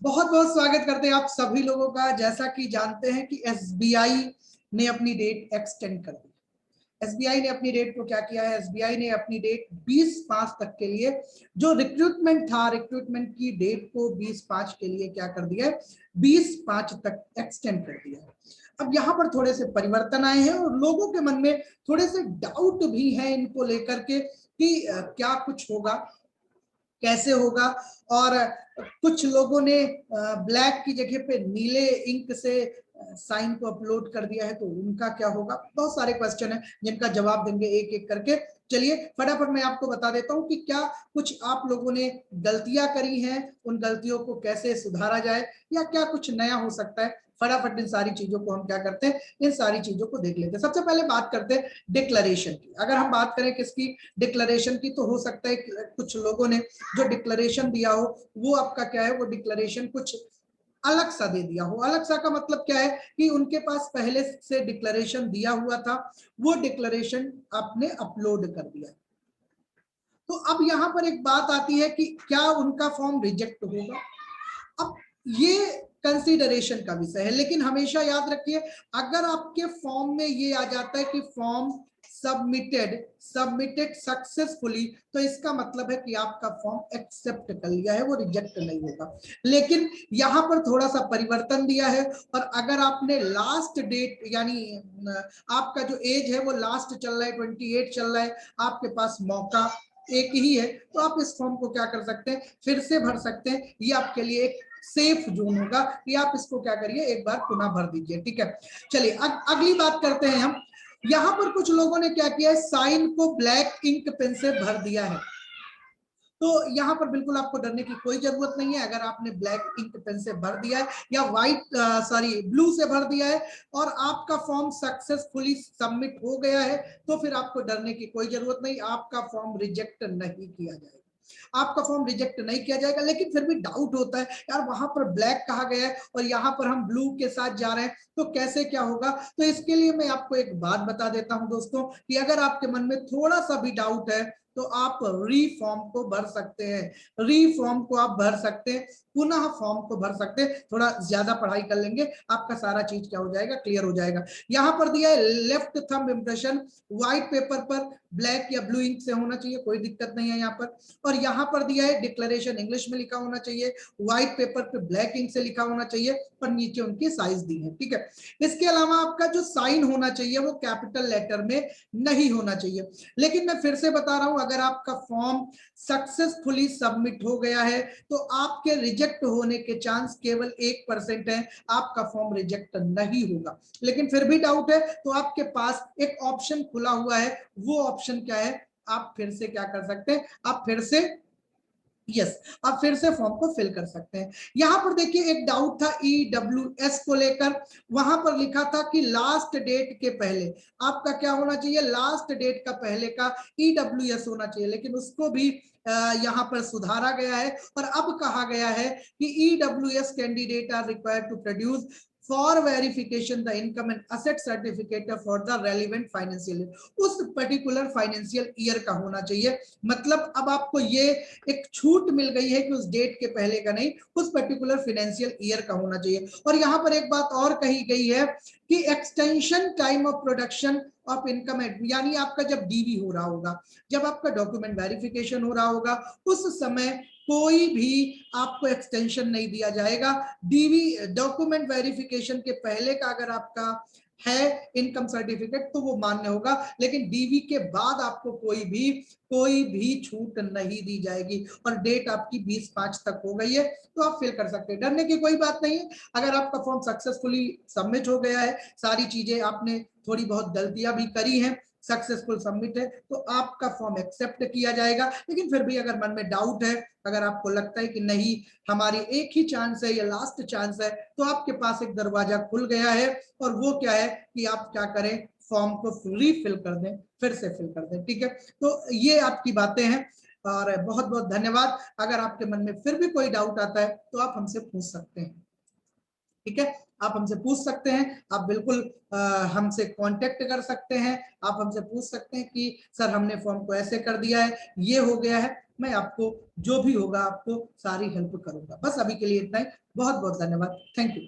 बहुत बहुत स्वागत करते हैं आप सभी लोगों का। जैसा कि जानते हैं कि एसबीआई ने अपनी डेट एक्सटेंड कर दी। एसबीआई ने अपनी डेट को क्या किया है, एसबीआई ने अपनी डेट 20/5 तक के लिए, जो रिक्रूटमेंट था, रिक्रूटमेंट की डेट को 20/5 के लिए क्या कर दिया है, 20/5 तक एक्सटेंड कर दिया है। अब यहाँ पर थोड़े से परिवर्तन आए हैं और लोगों के मन में थोड़े से डाउट भी हैं इनको लेकर के कि क्या कुछ होगा, कैसे होगा। और कुछ लोगों ने ब्लैक की जगह पे नीले इंक से साइन को अपलोड कर दिया है, तो उनका क्या होगा। बहुत सारे क्वेश्चन हैं जिनका जवाब देंगे एक एक करके। चलिए फटाफट मैं आपको बता देता हूं कि क्या कुछ आप लोगों ने गलतियां करी हैं, उन गलतियों को कैसे सुधारा जाए या क्या कुछ नया हो सकता है। फटाफट इन सारी चीजों को हम क्या करते हैं, इन सारी चीजों को देख लेते हैं। सबसे पहले बात करते हैं डिक्लेरेशन की। अगर हम बात करें किसकी, डिक्लेरेशन की, तो हो सकता है कुछ लोगों ने जो डिक्लेरेशन दिया हो वो आपका क्या है, वो डिक्लेरेशन कुछ अलग सा दे दिया हो। अलग सा का मतलब क्या है कि उनके पास पहले से डिक्लेरेशन दिया हुआ था, वो डिक्लेरेशन आपने अपलोड कर दिया। तो अब यहां पर एक बात आती है कि क्या उनका फॉर्म रिजेक्ट होगा। अब ये कंसीडरेशन का विषय है, लेकिन हमेशा याद रखिए अगर आपके फॉर्म में ये आ जाता है कि फॉर्म सबमिटेड सक्सेसफुली, तो इसका मतलब है कि आपका फॉर्म एक्सेप्ट कर लिया है, वो रिजेक्ट नहीं होगा। लेकिन यहां पर थोड़ा सा परिवर्तन दिया है, और अगर आपने लास्ट डेट यानी आपका जो एज है वो लास्ट चल रहा है, 28 चल रहा है, आपके पास मौका एक ही है, तो आप इस फॉर्म को क्या कर सकते हैं, फिर से भर सकते हैं। ये आपके लिए एक सेफ जोन होगा कि आप इसको क्या करिए, एक बार पुनः भर दीजिए। ठीक है, चलिए अगली बात करते हैं हम। यहां पर कुछ लोगों ने क्या किया है, साइन को ब्लैक इंक पेन से भर दिया है। तो यहां पर बिल्कुल आपको डरने की कोई जरूरत नहीं है। अगर आपने ब्लैक इंक पेन से भर दिया है या ब्लू से भर दिया है और आपका फॉर्म सक्सेसफुली सबमिट हो गया है, तो फिर आपको डरने की कोई जरूरत नहीं, आपका फॉर्म रिजेक्ट नहीं किया जाएगा। आपका फॉर्म रिजेक्ट नहीं किया जाएगा। लेकिन फिर भी डाउट होता है, यार वहां पर ब्लैक कहा गया है और यहाँ पर हम ब्लू के साथ जा रहे हैं, तो कैसे क्या होगा। तो इसके लिए मैं आपको एक बात बता देता हूं दोस्तों, कि अगर आपके मन में थोड़ा सा भी डाउट है तो आप रीफॉर्म को भर सकते हैं। रीफॉर्म को आप भर सकते हैं, पुनः फॉर्म को भर सकते हैं। थोड़ा ज्यादा पढ़ाई कर लेंगे, आपका सारा चीज क्या हो जाएगा, क्लियर हो जाएगा। यहां पर दिया है left thumb impression white paper पर ब्लैक या ब्लू इंक से होना चाहिए, कोई दिक्कत नहीं है यहाँ पर। और यहाँ पर दिया है डिक्लेरेशन इंग्लिश में लिखा होना चाहिए, व्हाइट पेपर पे ब्लैक इंक से लिखा होना चाहिए, और नीचे उनकी साइज दी है। ठीक है, इसके अलावा आपका जो साइन होना चाहिए वो कैपिटल लेटर में नहीं होना चाहिए। लेकिन मैं फिर से बता रहा हूं, अगर आपका फॉर्म सक्सेसफुली सबमिट हो गया है तो आपके रिजेक्ट होने के चांस केवल 1% है, आपका फॉर्म रिजेक्ट नहीं होगा। लेकिन फिर भी डाउट है तो आपके पास एक ऑप्शन खुला हुआ है, वो ऑप्शन क्या है, आप फिर से क्या कर सकते हैं, आप फिर से आप फिर से फॉर्म को फिल कर सकते हैं। यहां पर देखिए एक डाउट था ईडब्ल्यूएस को लेकर, वहां पर लिखा था कि लास्ट डेट के पहले आपका क्या होना चाहिए, लास्ट डेट का पहले का ईडब्ल्यूएस होना चाहिए, लेकिन उसको भी यहां पर सुधारा गया है और अब कहा गया है कि EWS candidate are required to produce for verification the income and asset certificate for the relevant financial year, उस पर्टिकुलर फाइनेंशियल ईयर का होना चाहिए। मतलब अब आपको ये एक छूट मिल गई है कि उस डेट के पहले का नहीं, उस पर्टिकुलर फाइनेंशियल ईयर का होना चाहिए। और यहां पर एक बात और कही गई है कि extension time of production of income, यानी आपका जब डीवी हो रहा होगा, जब आपका डॉक्यूमेंट वेरिफिकेशन हो रहा होगा, उस समय कोई भी आपको एक्सटेंशन नहीं दिया जाएगा। डीवी डॉक्यूमेंट वेरिफिकेशन के पहले का अगर आपका है इनकम सर्टिफिकेट तो वो मान्य होगा, लेकिन डीवी के बाद आपको कोई भी छूट नहीं दी जाएगी। और डेट आपकी 20/5 तक हो गई है, तो आप फिल कर सकते हैं, डरने की कोई बात नहीं है। अगर आपका फॉर्म सक्सेसफुली सबमिट हो गया है, सारी चीजें आपने थोड़ी बहुत गलतियां भी करी हैं, सक्सेसफुल सबमिट है, तो आपका फॉर्म एक्सेप्ट किया जाएगा। लेकिन फिर भी अगर मन में डाउट है, अगर आपको लगता है कि नहीं हमारी एक ही चांस है, या लास्ट चांस है, तो आपके पास एक दरवाजा खुल गया है, और वो क्या है कि आप क्या करें, फॉर्म को रीफिल कर दें, फिर से फिल कर दें। ठीक है, तो ये आपकी बातें हैं, और बहुत बहुत धन्यवाद। अगर आपके मन में फिर भी कोई डाउट आता है तो आप हमसे पूछ सकते हैं। ठीक है, आप हमसे पूछ सकते हैं, आप बिल्कुल हमसे कांटेक्ट कर सकते हैं, आप हमसे पूछ सकते हैं कि सर हमने फॉर्म को ऐसे कर दिया है, ये हो गया है, मैं आपको जो भी होगा आपको सारी हेल्प करूंगा। बस अभी के लिए इतना ही, बहुत बहुत धन्यवाद, थैंक यू।